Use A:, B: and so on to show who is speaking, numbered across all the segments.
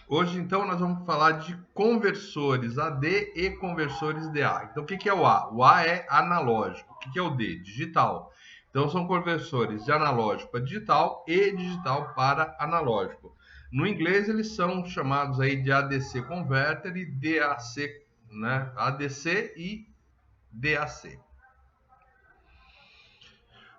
A: Hoje, então, nós vamos falar de conversores AD e conversores DA. Então, o que é o A? O A é analógico. O que é o D? Digital. Então, são conversores de analógico para digital e digital para analógico. No inglês, eles são chamados aí de ADC converter e DAC, né? ADC e DAC.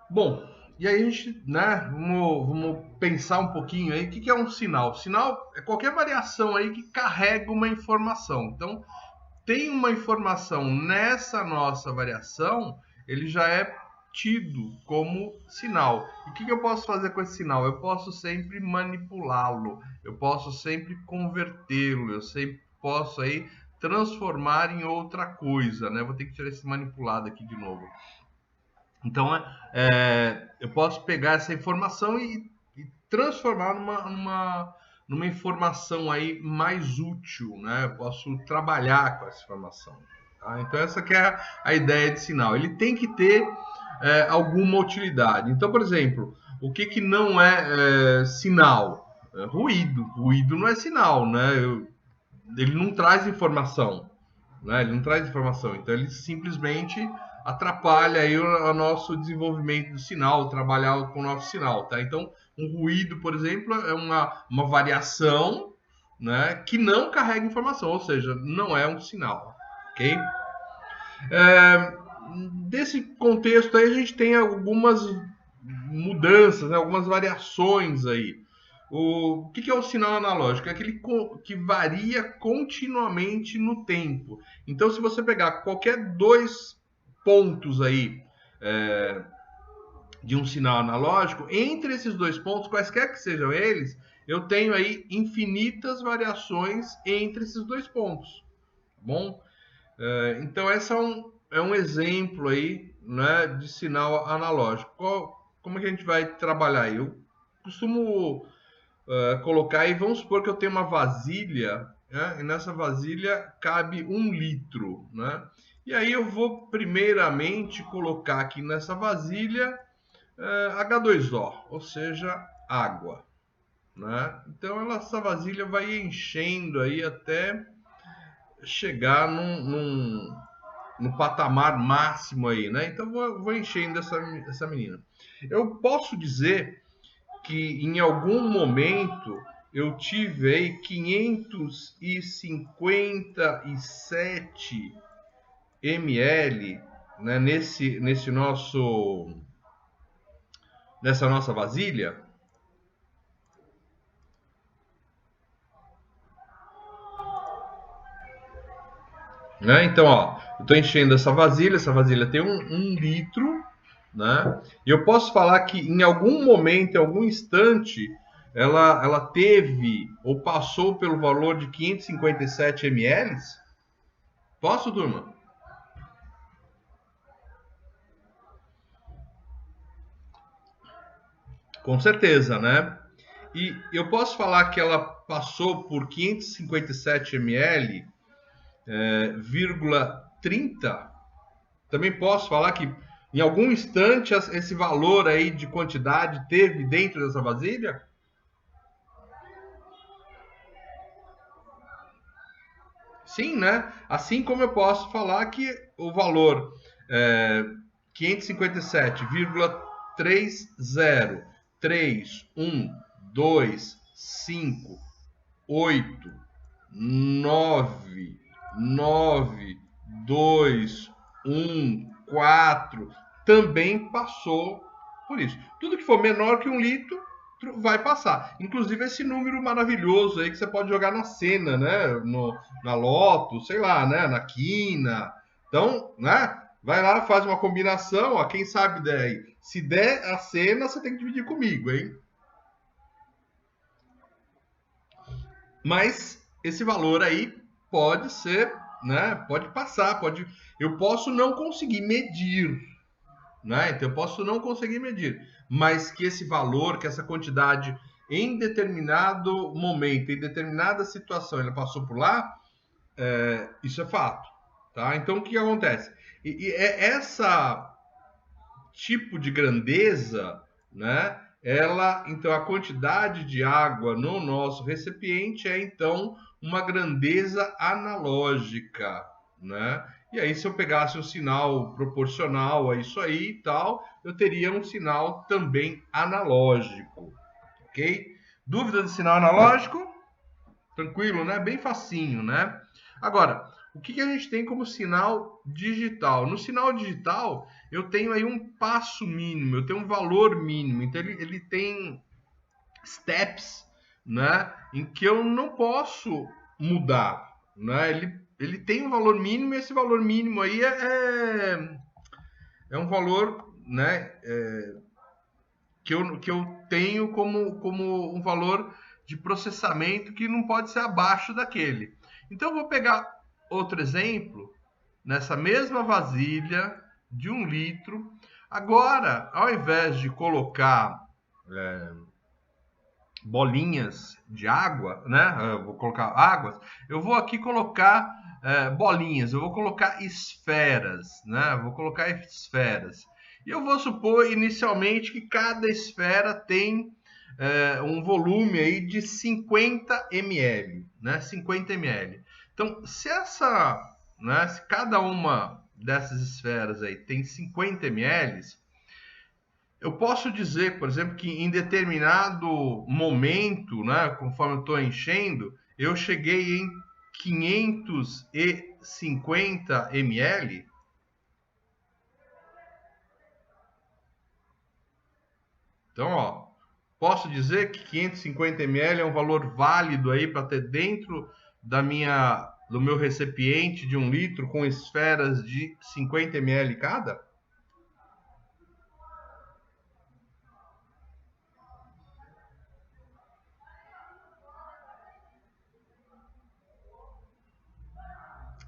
A: Bom, e aí a gente, né, vamos pensar um pouquinho aí, o que é um sinal? Sinal é qualquer variação aí que carrega uma informação. Então, tem uma informação nessa nossa variação, ele já é tido como sinal. E o que eu posso fazer com esse sinal? Eu posso sempre manipulá-lo, eu posso sempre convertê-lo, eu sempre posso aí transformar em outra coisa, né? Vou ter que tirar esse manipulado aqui de novo. Então, eu posso pegar essa informação e transformar numa informação aí mais útil, né? Eu posso trabalhar com essa informação. Tá? Então, essa que é a ideia de sinal. Ele tem que ter alguma utilidade. Então, por exemplo, o que não é sinal? Ruído. Ruído não é sinal, né? Ele não traz informação, né? Ele não traz informação. Então, ele simplesmente atrapalha aí o nosso desenvolvimento do sinal, trabalhar com o nosso sinal, tá? Então, um ruído, por exemplo, é uma variação, né, que não carrega informação, ou seja, não é um sinal, ok? Desse contexto aí, a gente tem algumas mudanças, né, algumas variações aí. O que é o sinal analógico? É aquele que varia continuamente no tempo. Então, se você pegar qualquer dois pontos aí de um sinal analógico, entre esses dois pontos, quaisquer que sejam eles, eu tenho aí infinitas variações entre esses dois pontos. Tá bom? Então, esse é um exemplo aí, né, de sinal analógico. Como é que a gente vai trabalhar aí? Eu costumo colocar aí, vamos supor que eu tenho uma vasilha, né, e nessa vasilha cabe 1 litro, né? E aí eu vou primeiramente colocar aqui nessa vasilha H2O, ou seja, água, né? Então essa vasilha vai enchendo aí até chegar no patamar máximo aí, né? Então vou enchendo essa menina. Eu posso dizer que em algum momento eu tive aí 557 ml, né, nessa nossa vasilha. Né? Então, ó, eu estou enchendo essa vasilha tem 1 litro, né? E eu posso falar que em algum momento, em algum instante, ela teve ou passou pelo valor de 557 ml? Posso, turma? Com certeza, né? E eu posso falar que ela passou por 557 ml, 30. Também posso falar que em algum instante esse valor aí de quantidade teve dentro dessa vasilha? Sim, né? Assim como eu posso falar que o valor 557,3031258 99214 também passou por isso. Tudo que for menor que 1 litro vai passar. Inclusive esse número maravilhoso aí que você pode jogar na cena, né? Na loto, sei lá, né? Na quina. Então, né? Vai lá, faz uma combinação, ó, quem sabe daí. Se der a cena, você tem que dividir comigo, hein? Mas esse valor aí pode ser, né? Pode passar, eu posso não conseguir medir, né? Então eu posso não conseguir medir, mas que esse valor, que essa quantidade em determinado momento, em determinada situação, ela passou por lá, isso é fato, tá? Então o que acontece? E é essa tipo de grandeza, né? então a quantidade de água no nosso recipiente é então uma grandeza analógica, né? E aí, se eu pegasse um sinal proporcional a isso aí e tal, eu teria um sinal também analógico, ok? Dúvida de sinal analógico? Tranquilo, né? Bem facinho, né? Agora, o que a gente tem como sinal digital? No sinal digital, eu tenho aí um passo mínimo, eu tenho um valor mínimo. Então, ele tem steps, né? Em que eu não posso mudar, né? Ele tem um valor mínimo e esse valor mínimo aí é um valor, né? Que eu tenho como um valor de processamento que não pode ser abaixo daquele. Então, eu vou pegar outro exemplo, nessa mesma vasilha de 1 litro. Agora, ao invés de colocar bolinhas de água, né? Eu vou colocar águas, eu vou aqui colocar bolinhas, eu vou colocar esferas, né? Eu vou colocar esferas. E eu vou supor inicialmente que cada esfera tem um volume aí de 50 ml, né? 50 ml. Então, se cada uma dessas esferas aí tem 50 ml, eu posso dizer, por exemplo, que em determinado momento, né, conforme eu estou enchendo, eu cheguei em 550 ml. Então, ó, posso dizer que 550 ml é um valor válido aí para ter dentro do meu recipiente de 1 litro com esferas de 50 ml cada?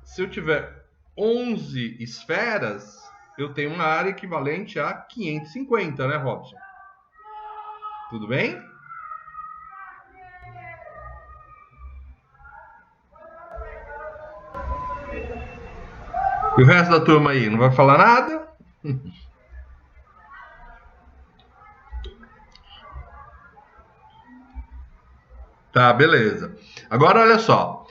A: Se eu tiver 11 esferas, eu tenho uma área equivalente a 550, né, Robson? Tudo bem? E o resto da turma aí, não vai falar nada? Tá, beleza. Agora olha só.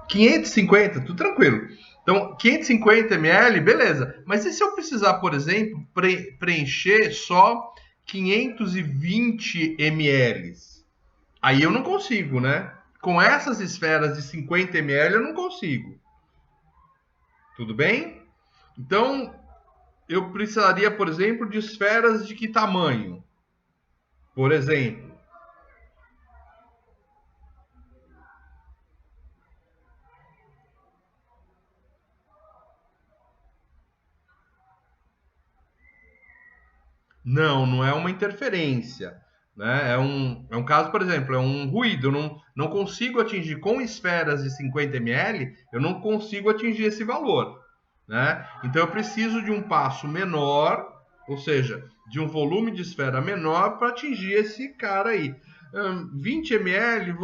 A: 550, tudo tranquilo. Então, 550 ml, beleza. Mas e se eu precisar, por exemplo, preencher só 520 ml? Aí eu não consigo, né? Com essas esferas de 50 ml eu não consigo. Tudo bem? Então, eu precisaria, por exemplo, de esferas de que tamanho? Por exemplo, não é uma interferência. Né? É um caso, por exemplo, é um ruído. Eu não consigo atingir com esferas de 50 ml, eu não consigo atingir esse valor. Né? Então eu preciso de um passo menor, ou seja, de um volume de esfera menor para atingir esse cara aí. 20 ml,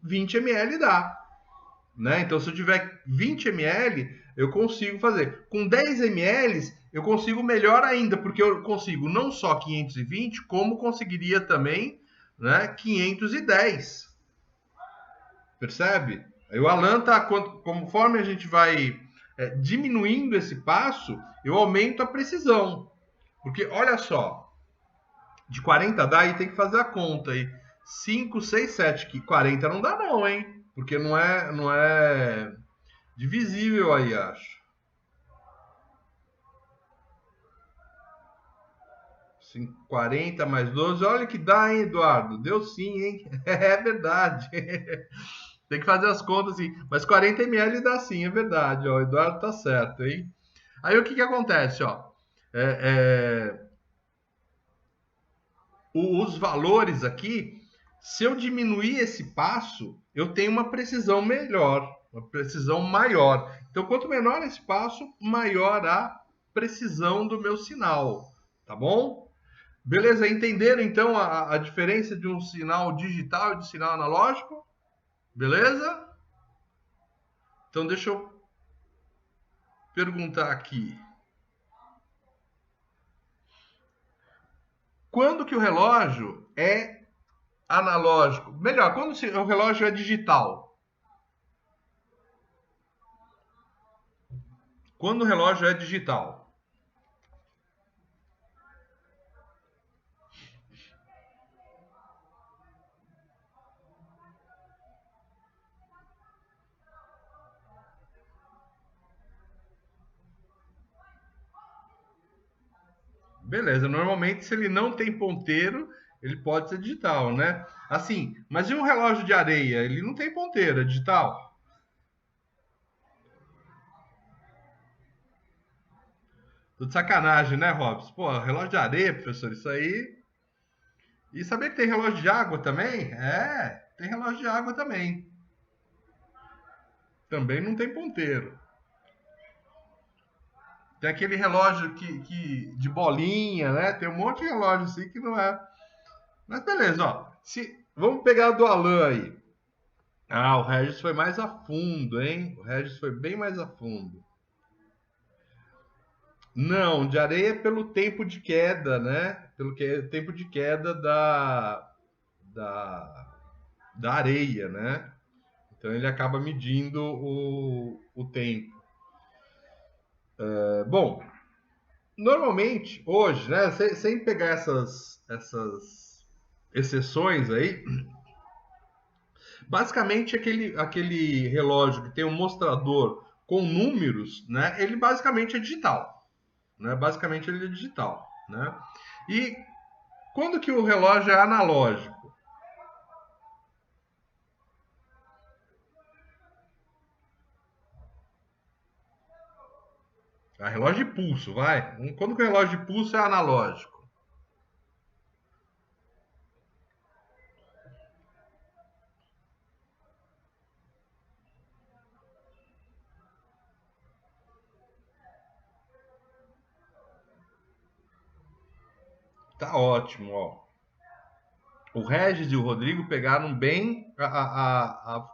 A: 20 ml dá. Né? Então, se eu tiver 20 ml, eu consigo fazer. Com 10 ml, eu consigo melhor ainda, porque eu consigo não só 520, como conseguiria também, né, 510. Percebe? Aí o Alan tá, conforme a gente vai diminuindo esse passo, eu aumento a precisão. Porque, olha só, de 40 dá, e tem que fazer a conta aí. 5, 6, 7, que 40 não dá não, hein? Porque não é divisível aí, acho. 40 mais 12. Olha que dá, hein, Eduardo? Deu sim, hein? É verdade. Tem que fazer as contas assim. Mas 40 ml dá sim, é verdade. Ó, o Eduardo tá certo, hein? Aí o que acontece, ó? É, os valores aqui, se eu diminuir esse passo, eu tenho uma precisão melhor, uma precisão maior. Então, quanto menor esse passo, maior a precisão do meu sinal, tá bom? Beleza, entenderam então a diferença de um sinal digital e de sinal analógico? Beleza? Então deixa eu perguntar aqui. quando que o relógio é analógico? Melhor, quando o relógio é digital? Quando o relógio é digital? Beleza, normalmente se ele não tem ponteiro, ele pode ser digital, né? Assim, mas e um relógio de areia? Ele não tem ponteiro, é digital? Tô de sacanagem, né, Robson? Pô, relógio de areia, professor, isso aí. E sabia que tem relógio de água também? É, tem relógio de água também. Também não tem ponteiro. Tem aquele relógio de bolinha, né? Tem um monte de relógio assim que não é. Mas beleza, ó. Vamos pegar do Alan aí. Ah, o Regis foi mais a fundo, hein? O Regis foi bem mais a fundo. Não, de areia é pelo tempo de queda, né? Tempo de queda da, da areia, né? Então ele acaba medindo o tempo. Bom, normalmente, hoje, né? Sem pegar essas exceções aí, basicamente aquele relógio que tem um mostrador com números, né? Ele basicamente é digital, né? Basicamente ele é digital, né? E quando que o relógio é analógico? A relógio de pulso, vai. Quando que o relógio de pulso é analógico? Tá ótimo, ó. O Regis e o Rodrigo pegaram bem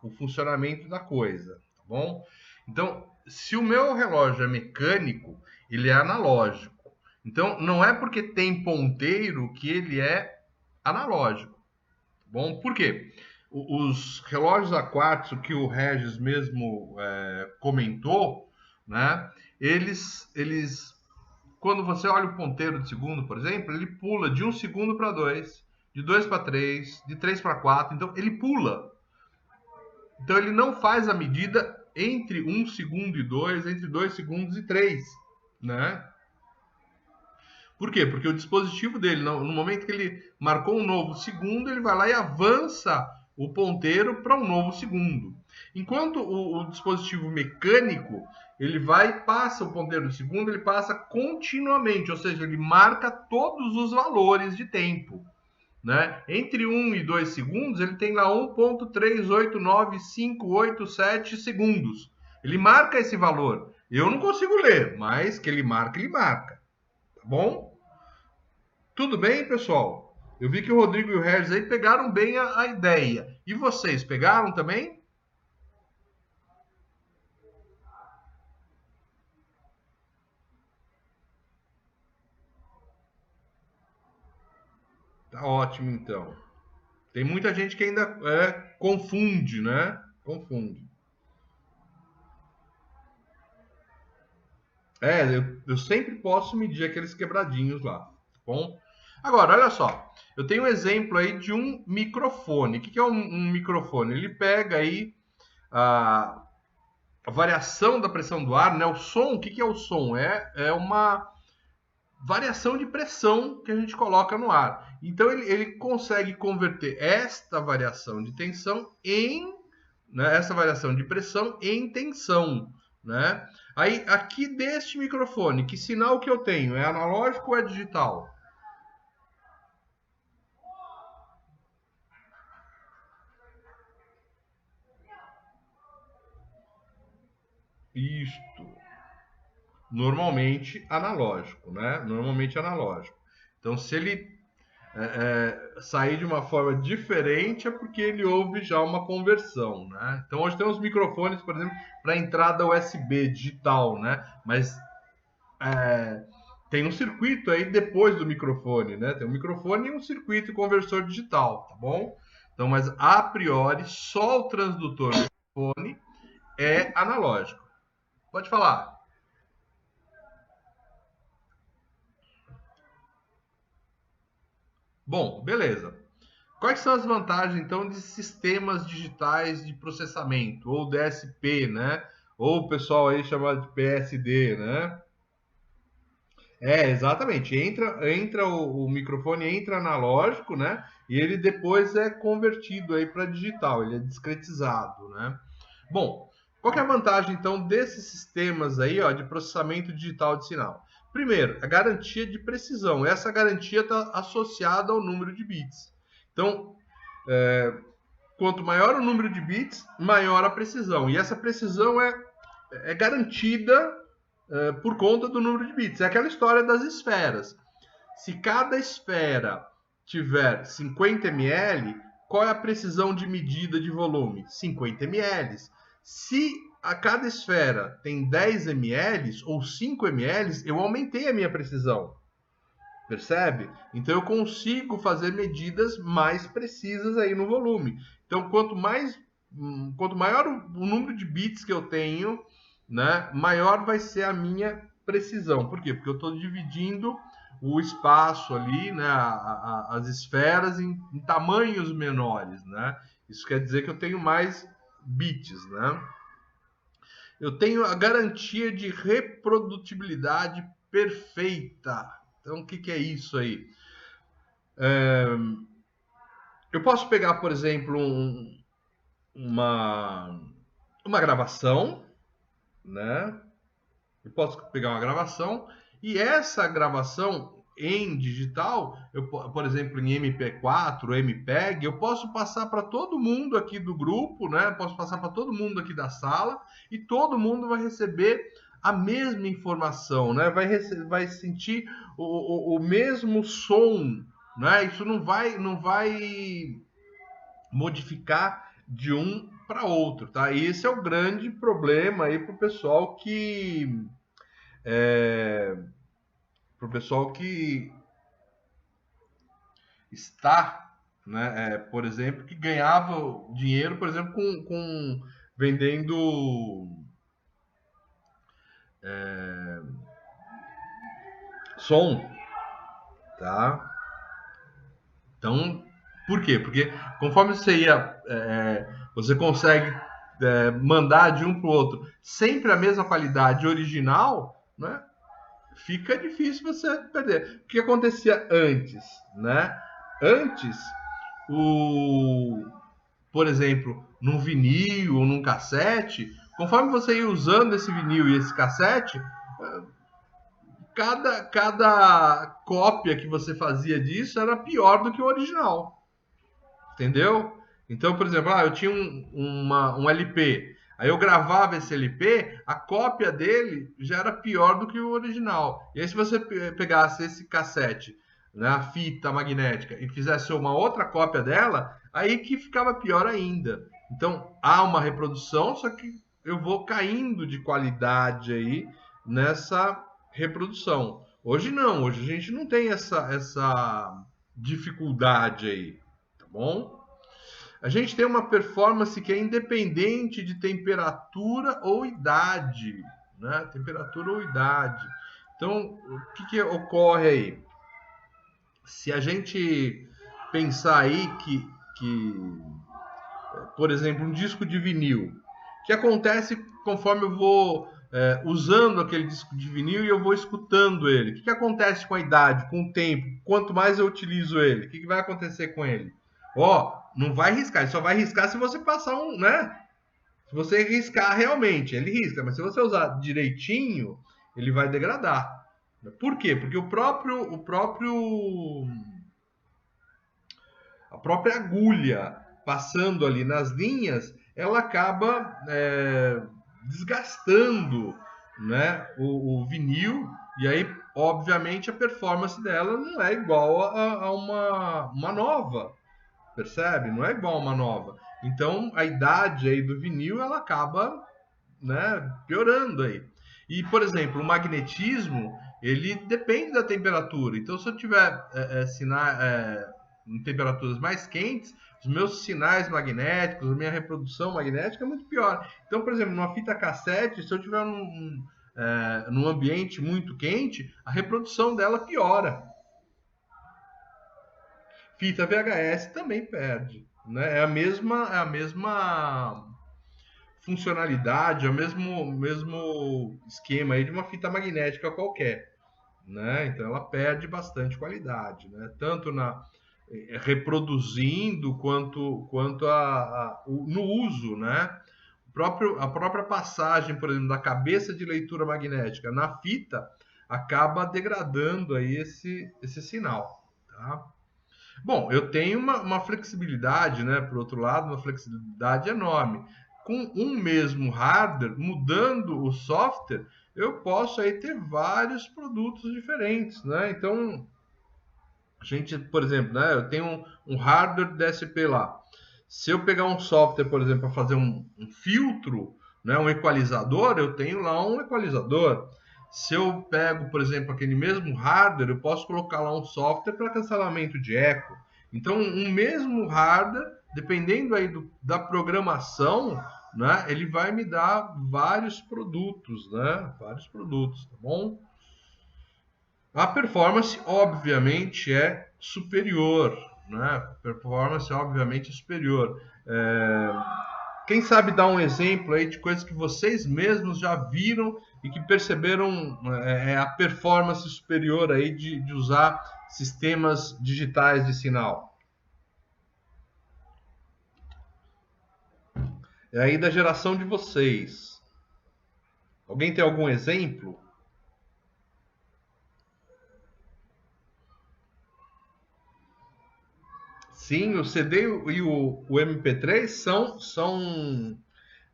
A: o funcionamento da coisa, tá bom? Então, se o meu relógio é mecânico, ele é analógico. Então, não é porque tem ponteiro que ele é analógico, tá bom? Por quê? Os relógios a quartzo que o Regis mesmo comentou, né? Eles quando você olha o ponteiro de segundo, por exemplo, ele pula de 1 segundo para 2, de 2 para 3, de 3 para 4. Então, ele pula. Então, ele não faz a medida entre 1 segundo e 2, entre 2 segundos e 3, né? Por quê? Porque o dispositivo dele, no momento que ele marcou um novo segundo, ele vai lá e avança o ponteiro para um novo segundo. Enquanto o dispositivo mecânico, ele vai e passa o ponteiro do segundo, ele passa continuamente, ou seja, ele marca todos os valores de tempo. Né? Entre 1 e 2 segundos, ele tem lá 1,389,587 segundos. Ele marca esse valor. Eu não consigo ler, mas que ele marca, ele marca. Tá bom? Tudo bem, pessoal? Eu vi que o Rodrigo e o Regis aí pegaram bem a ideia. E vocês, pegaram também? Tá ótimo, então. Tem muita gente que ainda confunde, né? Confunde. Eu sempre posso medir aqueles quebradinhos lá, tá bom? Agora, olha só. Eu tenho um exemplo aí de um microfone. O que é um microfone? Ele pega aí a, a variação da pressão do ar, né? O som, o que é o som? É uma variação de pressão que a gente coloca no ar. Então ele consegue converter esta variação de tensão em, né, essa variação de pressão em tensão, né? Aí aqui deste microfone, que sinal que eu tenho? É analógico ou é digital? Isto. Normalmente analógico, né? Normalmente analógico. Então, se ele sair de uma forma diferente é porque ele houve já uma conversão, né? Então hoje tem uns microfones, por exemplo, para entrada USB digital, né? Mas tem um circuito aí depois do microfone, né? Tem um microfone e um circuito conversor digital, tá bom? Então, mas a priori, só o transdutor do microfone é analógico. Pode falar. Bom, beleza. Quais são as vantagens, então, de sistemas digitais de processamento, ou DSP, né? Ou o pessoal aí chama de PSD, né? Exatamente. Entra o microfone entra analógico, né? E ele depois é convertido aí para digital, ele é discretizado, né? Bom, qual que é a vantagem então desses sistemas aí, ó, de processamento digital de sinal? Primeiro, a garantia de precisão. Essa garantia está associada ao número de bits. Então, quanto maior o número de bits, maior a precisão. E essa precisão é garantida por conta do número de bits. É aquela história das esferas. Se cada esfera tiver 50 ml, qual é a precisão de medida de volume? 50 ml. Se a cada esfera tem 10 ml ou 5 ml, eu aumentei a minha precisão. Percebe? Então eu consigo fazer medidas mais precisas aí no volume. Então quanto maior o número de bits que eu tenho, né, maior vai ser a minha precisão. Por quê? Porque eu estou dividindo o espaço ali, né, as esferas em tamanhos menores, né? Isso quer dizer que eu tenho mais bits, né? Eu tenho a garantia de reprodutibilidade perfeita. Então, o que é isso aí? Eu posso pegar, por exemplo, uma gravação, né? Eu posso pegar uma gravação e essa gravação em digital, por exemplo, em MP4, MPEG, eu posso passar para todo mundo aqui do grupo, né? Posso passar para todo mundo aqui da sala e todo mundo vai receber a mesma informação, né? Vai sentir o mesmo som, né? Isso não vai modificar de um para outro, tá? E esse é o grande problema aí para o pessoal que está, né, por exemplo, que ganhava dinheiro, por exemplo, com vendendo som, tá? Então, por quê? Porque conforme você consegue mandar de um para o outro sempre a mesma qualidade original, né? Fica difícil você perder. O que acontecia antes, né? Antes, por exemplo, num vinil ou num cassete, conforme você ia usando esse vinil e esse cassete, cada cópia que você fazia disso era pior do que o original. Entendeu? Então, por exemplo, eu tinha um LP. Aí eu gravava esse LP, a cópia dele já era pior do que o original. E aí, se você pegasse esse cassete, né, a fita magnética, e fizesse uma outra cópia dela, aí que ficava pior ainda. Então, há uma reprodução, só que eu vou caindo de qualidade aí nessa reprodução. Hoje não, hoje a gente não tem essa dificuldade aí, tá bom? A gente tem uma performance que é independente de temperatura ou idade, né? Temperatura ou idade. Então, o que ocorre aí? Se a gente pensar aí por exemplo, um disco de vinil, o que acontece conforme eu vou usando aquele disco de vinil e eu vou escutando ele? O que acontece com a idade, com o tempo? Quanto mais eu utilizo ele, o que vai acontecer com ele? Não vai riscar, ele só vai riscar se você passar né? Se você riscar realmente, ele risca, mas se você usar direitinho, ele vai degradar. Por quê? Porque a própria agulha passando ali nas linhas, ela acaba desgastando, né, o vinil, e aí, obviamente, a performance dela não é igual a uma nova, percebe? Não é igual a uma nova. Então, a idade aí do vinil, ela acaba, né, piorando aí. E, por exemplo, o magnetismo, ele depende da temperatura. Então, se eu tiver em temperaturas mais quentes, os meus sinais magnéticos, a minha reprodução magnética é muito pior. Então, por exemplo, numa fita cassete, se eu tiver num ambiente muito quente, a reprodução dela piora. Fita VHS também perde, né? É a mesma funcionalidade, é o mesmo esquema aí de uma fita magnética qualquer, né? Então ela perde bastante qualidade, né? Tanto reproduzindo quanto no uso, né? A própria passagem, por exemplo, da cabeça de leitura magnética na fita acaba degradando aí esse sinal, tá? Bom, eu tenho uma flexibilidade, né? Por outro lado, uma flexibilidade enorme. Com um mesmo hardware, mudando o software, eu posso aí ter vários produtos diferentes, né? Então, a gente, por exemplo, né? Eu tenho um hardware DSP lá. Se eu pegar um software, por exemplo, para fazer um filtro, né? Um equalizador, eu tenho lá um equalizador. Se eu pego, por exemplo, aquele mesmo hardware, eu posso colocar lá um software para cancelamento de eco. Então, um mesmo hardware, dependendo aí da programação, né, ele vai me dar vários produtos, né? Vários produtos, tá bom? A performance, obviamente, é superior, né? A performance, obviamente, é superior. Quem sabe dar um exemplo aí de coisas que vocês mesmos já viram e que perceberam a performance superior aí de usar sistemas digitais de sinal? É aí da geração de vocês. Alguém tem algum exemplo? Sim, o CD e o MP3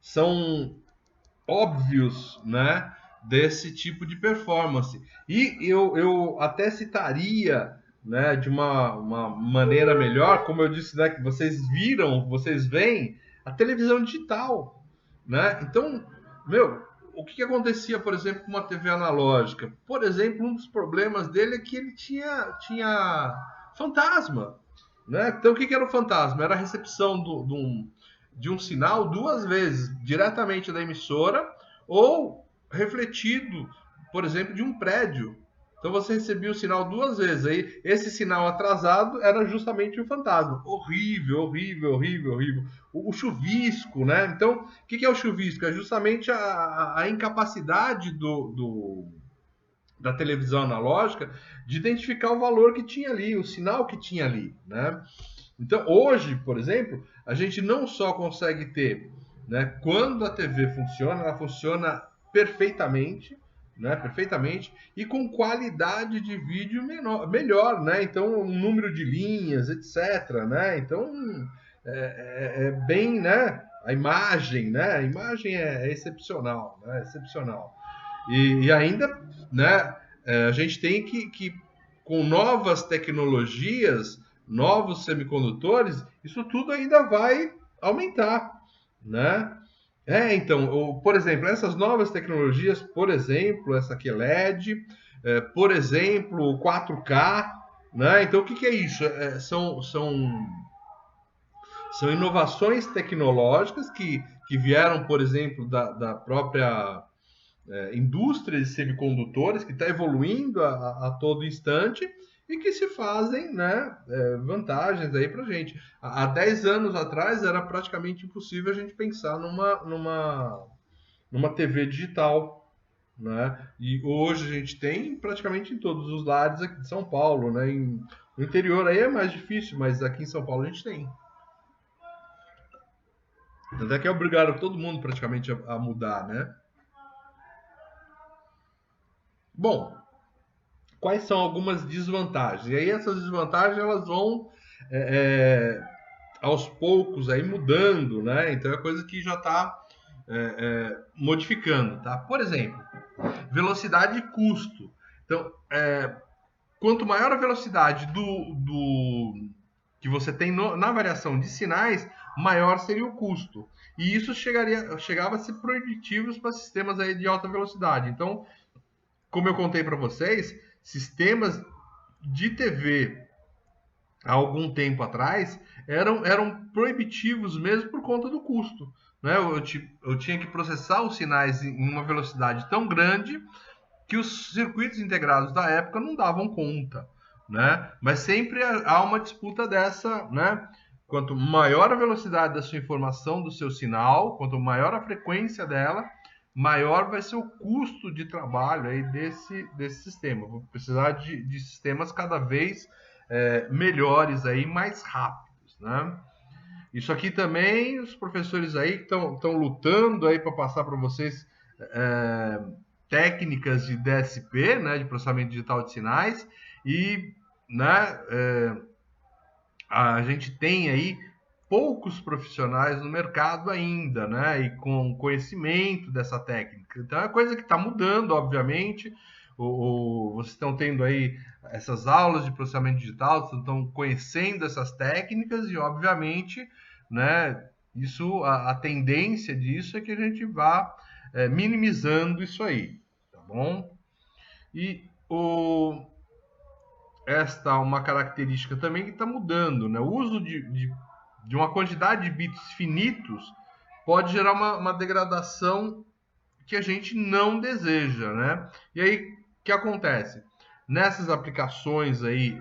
A: são óbvios, né, desse tipo de performance. E eu até citaria, né, de uma maneira melhor, como eu disse, né, que vocês veem a televisão digital, né? Então, o que acontecia, por exemplo, com uma TV analógica? Por exemplo, um dos problemas dele é que ele tinha fantasma, né? Então, o que era o fantasma? Era a recepção de um sinal duas vezes, diretamente da emissora ou refletido, por exemplo, de um prédio. Então você recebia o sinal duas vezes. Aí esse sinal atrasado era justamente o fantasma. Horrível, horrível, horrível, horrível. O chuvisco, né? Então, o que é o chuvisco? É justamente a incapacidade da televisão analógica de identificar o valor que tinha ali, o sinal que tinha ali, né? Então, hoje, por exemplo, a gente não só consegue ter, né, quando a TV funciona, ela funciona perfeitamente, né, perfeitamente, e com qualidade de vídeo melhor, né? Então, um número de linhas, etc, né? Então, é bem, né? A imagem, né? A imagem é excepcional, né? Excepcional. E ainda, né? A gente tem que com novas tecnologias, novos semicondutores, isso tudo ainda vai aumentar, né? Então, por exemplo, essas novas tecnologias, por exemplo, essa aqui é LED, por exemplo, o 4K, né? Então, o que é isso? São inovações tecnológicas que vieram, por exemplo, da própria indústria de semicondutores, que está evoluindo a todo instante, e que se fazem, né, vantagens aí para a gente. Há 10 anos atrás era praticamente impossível a gente pensar numa TV digital, né? E hoje a gente tem praticamente em todos os lares aqui de São Paulo, né? No interior aí é mais difícil, mas aqui em São Paulo a gente tem. Até que obrigaram todo mundo praticamente a mudar, né? Bom, quais são algumas desvantagens? E aí essas desvantagens elas vão aos poucos aí mudando, né? Então é coisa que já está modificando, tá? Por exemplo, velocidade e custo. Então, quanto maior a velocidade que você tem na variação de sinais, maior seria o custo. E isso chegava a ser proibitivo para sistemas aí de alta velocidade. Então, como eu contei para vocês, sistemas de TV há algum tempo atrás eram proibitivos mesmo por conta do custo. Né? Eu tinha que processar os sinais em uma velocidade tão grande que os circuitos integrados da época não davam conta. Né? Mas sempre há uma disputa dessa, né? Quanto maior a velocidade da sua informação, do seu sinal, quanto maior a frequência dela, maior vai ser o custo de trabalho aí desse sistema. Vou precisar de sistemas cada vez melhores aí, mais rápidos, né? Isso aqui também, os professores aí estão lutando aí para passar para vocês técnicas de DSP, né, de processamento digital de sinais, e né, a gente tem aí poucos profissionais no mercado ainda, né, e com conhecimento dessa técnica. Então é coisa que está mudando, obviamente. Vocês estão tendo aí essas aulas de processamento digital, estão conhecendo essas técnicas e, obviamente, né, a tendência disso é que a gente vá minimizando isso aí, tá bom? E esta é uma característica também que está mudando, né? O uso de uma quantidade de bits finitos pode gerar uma degradação que a gente não deseja, né? E aí, o que acontece? Nessas aplicações aí,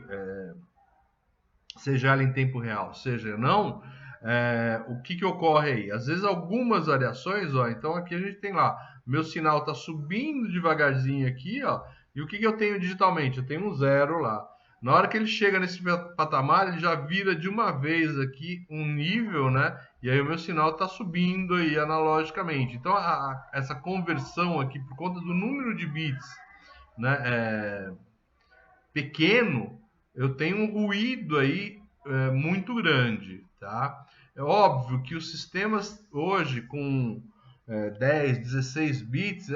A: seja ela em tempo real, seja não, o que ocorre aí? Às vezes algumas variações, ó, então aqui a gente tem lá, meu sinal está subindo devagarzinho aqui, ó, e o que eu tenho digitalmente? Eu tenho um 0 lá. Na hora que ele chega nesse patamar, ele já vira de uma vez aqui um nível, né? E aí o meu sinal está subindo aí analogicamente. Então essa conversão aqui, por conta do número de bits, né, pequeno, eu tenho um ruído aí muito grande, tá? É óbvio que os sistemas hoje com 10, 16 bits,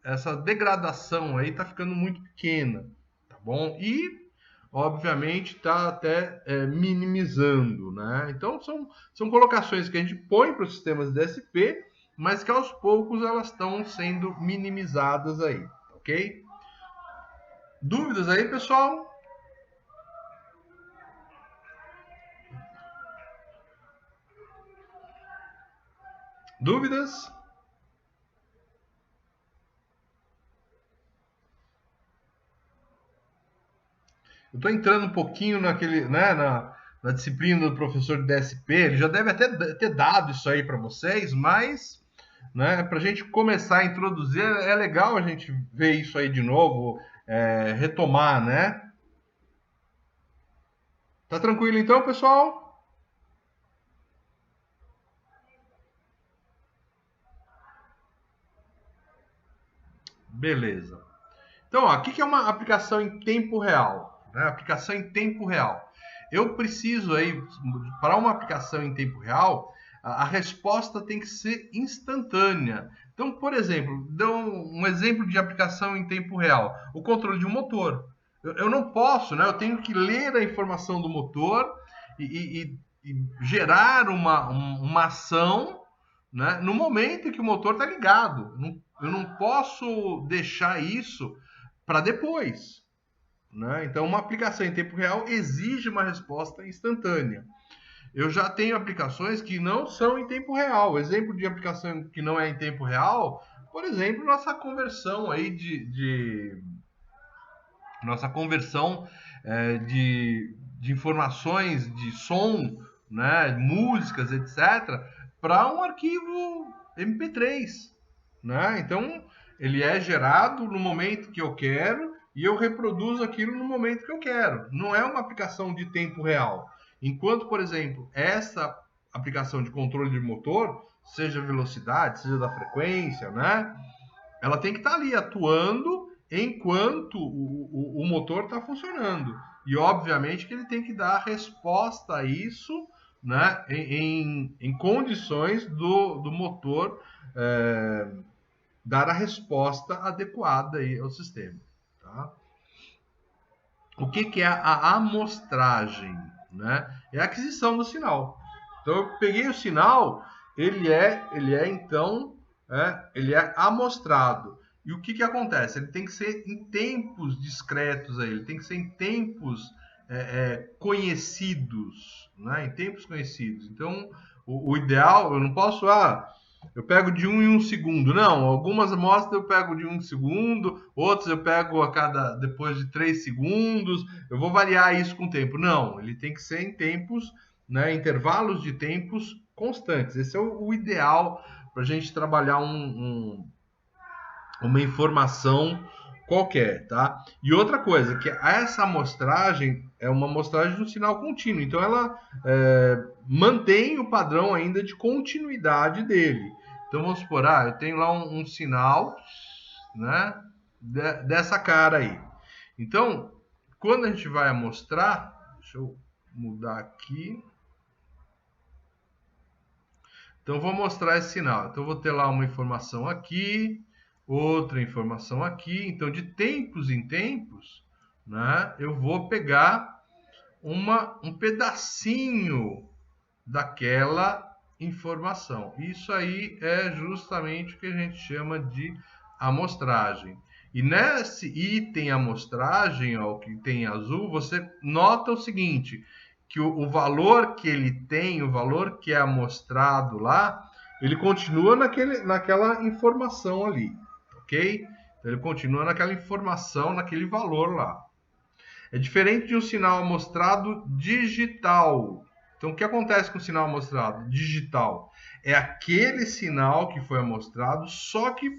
A: essa degradação aí está ficando muito pequena, tá bom? E, obviamente, está até minimizando, né? Então, são colocações que a gente põe para os sistemas DSP, mas que aos poucos elas estão sendo minimizadas aí, ok? Dúvidas aí, pessoal? Dúvidas? Eu estou entrando um pouquinho naquele, né, na disciplina do professor de DSP. Ele já deve até ter dado isso aí para vocês, mas, né, para a gente começar a introduzir, é legal a gente ver isso aí de novo, retomar, né? Tá tranquilo então, pessoal? Beleza. Então, ó, o que é uma aplicação em tempo real? Né? Aplicação em tempo real. Eu preciso aí, para uma aplicação em tempo real, a resposta tem que ser instantânea. Então, por exemplo, dou um exemplo de aplicação em tempo real. O controle de um motor. Eu não posso, né? Eu tenho que ler a informação do motor e gerar uma ação, né, no momento em que o motor está ligado. Eu não posso deixar isso para depois. Né? Então, uma aplicação em tempo real exige uma resposta instantânea. Eu já tenho aplicações que não são em tempo real. Exemplo de aplicação que não é em tempo real, por exemplo, nossa conversão aí nossa conversão de informações de som, né, músicas, etc., para um arquivo MP3. Né? Então, ele é gerado no momento que eu quero e eu reproduzo aquilo no momento que eu quero. Não é uma aplicação de tempo real. Enquanto, por exemplo, essa aplicação de controle de motor, seja velocidade, seja da frequência, né? Ela tem que estar ali atuando enquanto o motor está funcionando. E, obviamente, que ele tem que dar resposta a isso, né, em condições do motor dar a resposta adequada aí ao sistema. Tá? O que é a amostragem? Né? É a aquisição do sinal. Então eu peguei o sinal, ele é então, ele é amostrado. E o que acontece? Ele tem que ser em tempos discretos aí, ele tem que ser em tempos conhecidos, né? Em tempos conhecidos. Então o ideal, eu não posso, eu pego de 1 em 1 segundo. Não, algumas amostras eu pego de 1 segundo, outras eu pego depois de 3 segundos. Eu vou variar isso com o tempo. Não, ele tem que ser em tempos, né, intervalos de tempos constantes. Esse é o ideal para a gente trabalhar uma informação qualquer, tá? E outra coisa, que essa amostragem é uma amostragem de um sinal contínuo, então ela mantém o padrão ainda de continuidade dele. Então vamos supor, eu tenho lá um sinal, né, dessa cara aí. Então, quando a gente vai amostrar, deixa eu mudar aqui. Então vou mostrar esse sinal. Então vou ter lá uma informação aqui, outra informação aqui. Então, de tempos em tempos, né, eu vou pegar um pedacinho daquela informação. Isso aí é justamente o que a gente chama de amostragem. E nesse item amostragem, ó, que tem em azul, você nota o seguinte, que o valor que ele tem, o valor que é amostrado lá, ele continua naquela informação ali, ok? Então, ele continua naquela informação, naquele valor lá. É diferente de um sinal amostrado digital. Então, o que acontece com o sinal amostrado digital? É aquele sinal que foi amostrado, só que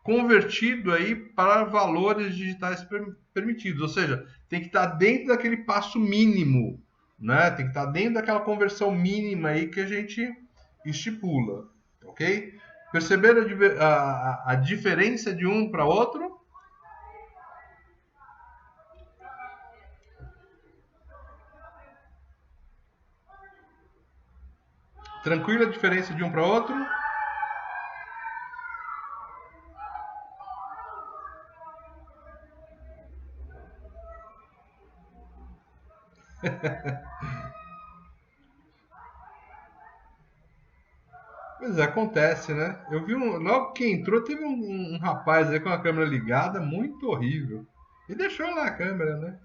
A: convertido aí para valores digitais permitidos. Ou seja, tem que estar dentro daquele passo mínimo, né? Tem que estar dentro daquela conversão mínima aí que a gente estipula, ok? Perceberam a diferença de um para outro? Tranquila a diferença de um para outro? Pois é, acontece, né? Eu vi logo que entrou, teve um rapaz aí com a câmera ligada, muito horrível. E deixou lá a câmera, né?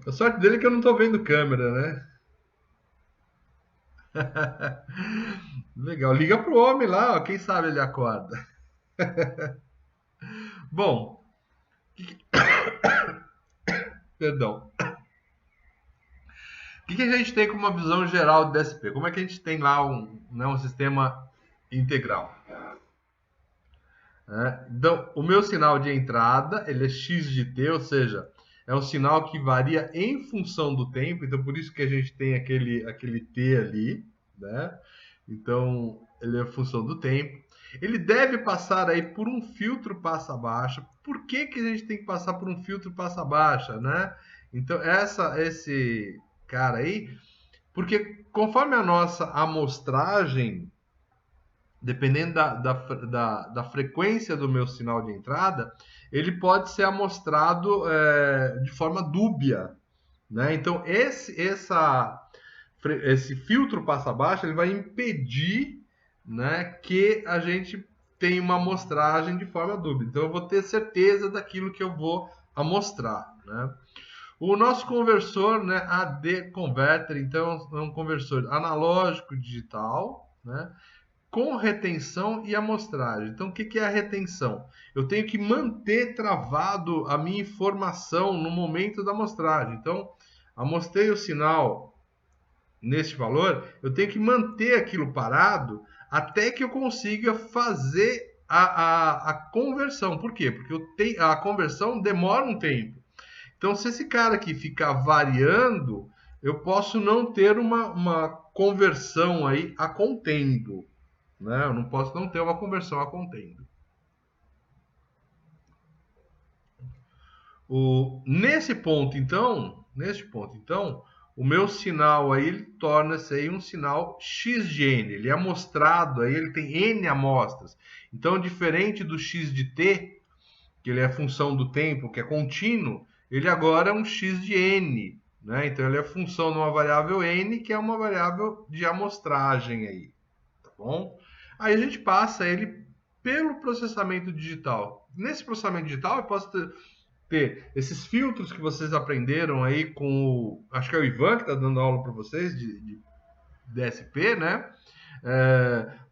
A: A sorte dele é que eu não tô vendo câmera, né? Legal. Liga pro homem lá, ó, quem sabe ele acorda. Bom, perdão. O que a gente tem como uma visão geral do DSP? Como é que a gente tem lá um sistema integral? Então, o meu sinal de entrada, ele é x de t, ou seja, é um sinal que varia em função do tempo, então por isso que a gente tem aquele t ali, né? Então, ele é função do tempo. Ele deve passar aí por um filtro passa-baixa. Por que a gente tem que passar por um filtro passa-baixa, né? Então, esse cara aí, porque conforme a nossa amostragem, dependendo da frequência do meu sinal de entrada, ele pode ser amostrado de forma dúbia, né? Então, esse filtro passa-baixa, ele vai impedir, né, que a gente tenha uma amostragem de forma dúbia. Então, eu vou ter certeza daquilo que eu vou amostrar, né? O nosso conversor, né, AD Converter, então é um conversor analógico digital, né, com retenção e amostragem. Então, o que é a retenção? Eu tenho que manter travado a minha informação no momento da amostragem. Então, amostrei o sinal neste valor, eu tenho que manter aquilo parado até que eu consiga fazer a conversão. Por quê? Porque a conversão demora um tempo. Então, se esse cara aqui ficar variando, eu posso não ter uma conversão aí a contendo, né? Eu não posso não ter uma conversão a contendo. Neste ponto, então, o meu sinal aí ele torna-se aí um sinal x de n. Ele é amostrado aí, ele tem n amostras. Então, diferente do x de t, que ele é função do tempo, que é contínuo, ele agora é um x de n, né? Então ele é função de uma variável n, que é uma variável de amostragem aí, tá bom? Aí a gente passa ele pelo processamento digital. Nesse processamento digital eu posso ter esses filtros que vocês aprenderam aí com acho que é o Ivan que está dando aula para vocês de DSP, né?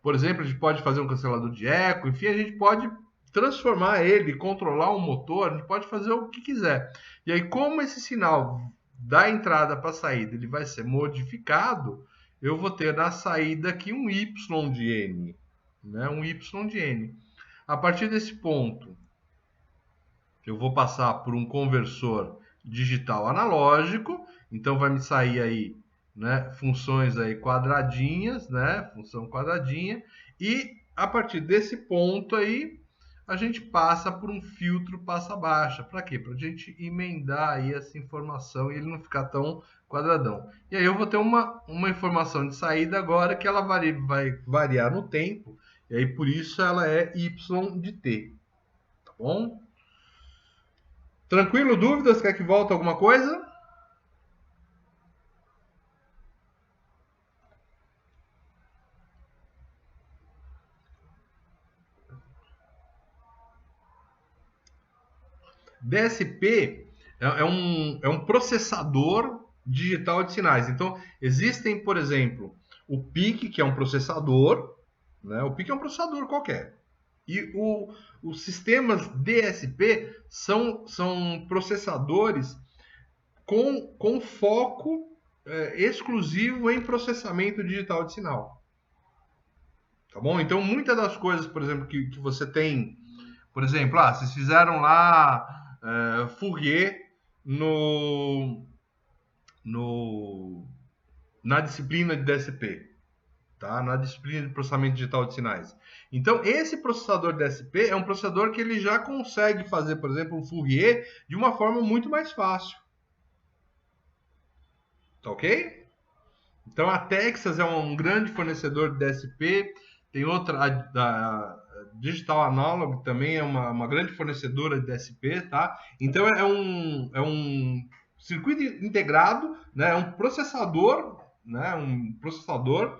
A: Por exemplo, a gente pode fazer um cancelador de eco, enfim, a gente pode transformar ele, controlar o motor, a gente pode fazer o que quiser. E aí, como esse sinal da entrada para a saída ele vai ser modificado, eu vou ter na saída aqui um Y de N, né? Um Y de N. A partir desse ponto, eu vou passar por um conversor digital analógico, então vai me sair aí, né, funções aí quadradinhas, né, função quadradinha, e a partir desse ponto aí a gente passa por um filtro passa baixa. Para quê? Para a gente emendar aí essa informação e ele não ficar tão quadradão. E aí eu vou ter uma informação de saída agora que ela vai variar no tempo, e aí por isso ela é y de t, tá bom? Tranquilo? Dúvidas? Quer que volte alguma coisa? DSP é um processador digital de sinais. Então, existem, por exemplo, o PIC, que é um processador, né? O PIC é um processador qualquer. E os sistemas DSP são processadores com foco exclusivo em processamento digital de sinal. Tá bom? Então, muitas das coisas, por exemplo, que você tem, por exemplo, vocês fizeram lá Fourier no, no, na disciplina de DSP, tá? Na disciplina de processamento digital de sinais. Então, esse processador DSP é um processador que ele já consegue fazer, por exemplo, um Fourier de uma forma muito mais fácil. Tá ok? Então, a Texas é um grande fornecedor de DSP. Tem outra, a Digital Analog também é uma grande fornecedora de DSP, tá? Então é um circuito integrado, né? É um processador, né? Um processador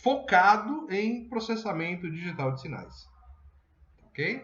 A: focado em processamento digital de sinais, ok?